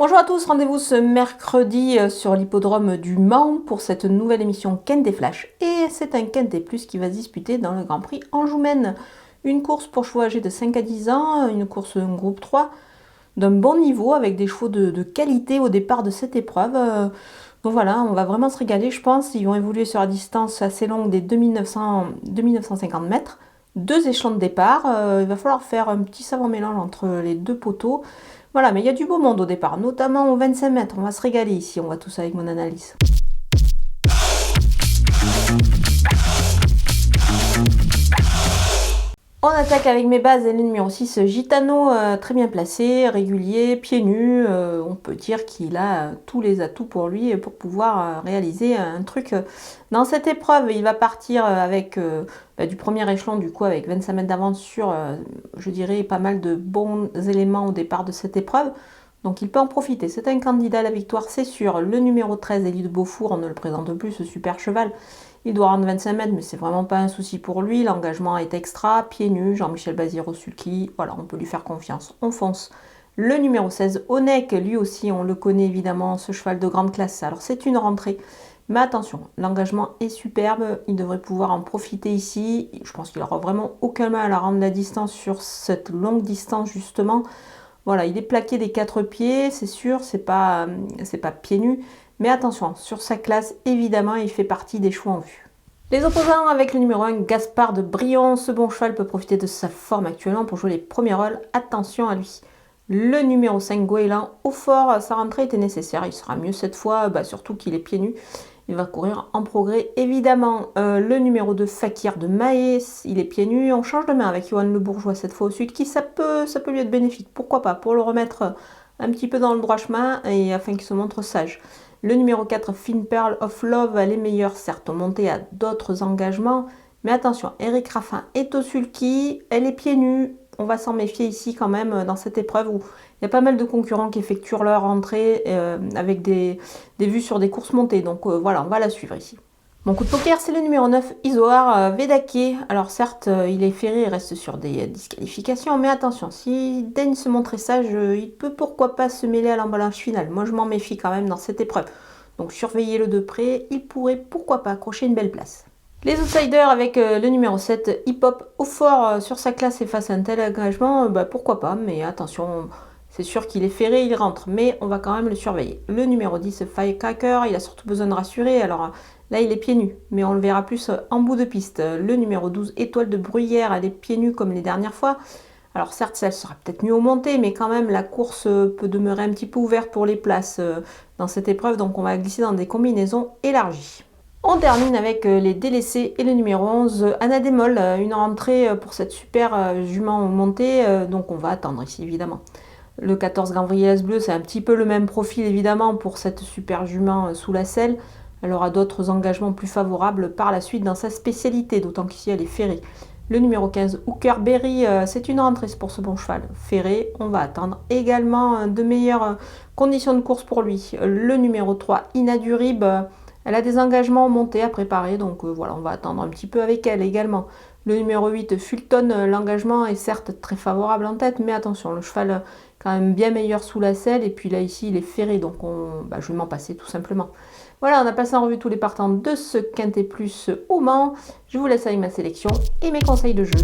Bonjour à tous, rendez-vous ce mercredi sur l'hippodrome du Mans pour cette nouvelle émission Quintet Flash. Et c'est un Quintet Plus qui va se disputer dans le Grand Prix Anjoumen. Une course pour chevaux âgés de 5 à 10 ans, une course groupe 3 d'un bon niveau avec des chevaux de qualité au départ de cette épreuve. Donc voilà, on va vraiment se régaler je pense. Ils vont évoluer sur la distance assez longue des 2950 mètres. Deux échelons de départ, il va falloir faire un petit savant mélange entre les deux poteaux. Voilà, mais il y a du beau monde au départ, notamment aux 25 mètres. On va se régaler ici, on voit tout ça avec mon analyse. On attaque avec mes bases et le numéro 6, Gitano, très bien placé, régulier, pieds nus. On peut dire qu'il a tous les atouts pour lui pour pouvoir réaliser un truc dans cette épreuve. Il va partir avec du premier échelon, du coup, avec 25 mètres d'avance sur, je dirais, pas mal de bons éléments au départ de cette épreuve. Donc il peut en profiter. C'est un candidat à la victoire, c'est sûr. Le numéro 13, Élie de Beaufour, on ne le présente plus, ce super cheval. Il doit rendre 25 mètres, mais c'est vraiment pas un souci pour lui. L'engagement est extra, pieds nus, Jean-Michel Bazir-Sulky. Voilà, on peut lui faire confiance. On fonce. Le numéro 16, Onek, lui aussi, on le connaît évidemment, ce cheval de grande classe. Alors c'est une rentrée, mais attention, l'engagement est superbe. Il devrait pouvoir en profiter ici. Je pense qu'il n'aura vraiment aucun mal à rendre la distance sur cette longue distance, justement. Voilà, il est plaqué des 4 pieds, c'est sûr, c'est pas pieds nus. Mais attention, sur sa classe, évidemment, il fait partie des chevaux en vue. Les opposants avec le numéro 1, Gaspard de Brion. Ce bon cheval peut profiter de sa forme actuellement pour jouer les premiers rôles. Attention à lui. Le numéro 5, Goéland, au fort, sa rentrée était nécessaire. Il sera mieux cette fois, surtout qu'il est pieds nus. Il va courir en progrès, évidemment. Le numéro 2, Fakir de Maës, il est pieds nus. On change de main avec Johan Le Bourgeois cette fois au sud, qui ça peut lui être bénéfique. Pourquoi pas, pour le remettre un petit peu dans le droit chemin et afin qu'il se montre sage. Le numéro 4, Fine Pearl of Love, elle est meilleure, certes, montée à d'autres engagements. Mais attention, Eric Raffin est au sulky, elle est pieds nus. On va s'en méfier ici quand même dans cette épreuve où il y a pas mal de concurrents qui effectuent leur entrée avec des vues sur des courses montées. Donc voilà, on va la suivre ici. Mon coup de poker, c'est le numéro 9, Isoar Vedake. Alors certes, il est ferré, il reste sur des disqualifications, mais attention, s'il daigne se montrer sage, il peut pourquoi pas se mêler à l'emballage final. Moi, je m'en méfie quand même dans cette épreuve. Donc surveillez-le de près, il pourrait pourquoi pas accrocher une belle place. Les outsiders avec le numéro 7, Hip Hop au fort sur sa classe et face à un tel engagement, pourquoi pas, mais attention, c'est sûr qu'il est ferré, il rentre, mais on va quand même le surveiller. Le numéro 10, Firecracker, il a surtout besoin de rassurer, alors là il est pieds nus, mais on le verra plus en bout de piste. Le numéro 12, Étoile de Bruyère, elle est pieds nus comme les dernières fois. Alors certes, elle sera peut-être mieux au monté, mais quand même la course peut demeurer un petit peu ouverte pour les places dans cette épreuve, donc on va glisser dans des combinaisons élargies. On termine avec les délaissés et le numéro 11, Anna Démol, une rentrée pour cette super jument montée, donc on va attendre ici évidemment. Le 14 Gavriels Bleu, c'est un petit peu le même profil évidemment pour cette super jument sous la selle. Elle aura d'autres engagements plus favorables par la suite dans sa spécialité, d'autant qu'ici elle est ferrée. Le numéro 15, Hooker Berry, c'est une rentrée pour ce bon cheval. Ferré, on va attendre également de meilleures conditions de course pour lui. Le numéro 3, Inadurib, elle a des engagements montés à préparer, donc voilà, on va attendre un petit peu avec elle également. Le numéro 8, Fulton, l'engagement est certes très favorable en tête, mais attention, le cheval quand même bien meilleur sous la selle, et puis là ici il est ferré, donc je vais m'en passer tout simplement. Voilà, on a passé en revue tous les partants de ce Quintet Plus au Mans. Je vous laisse avec ma sélection et mes conseils de jeu.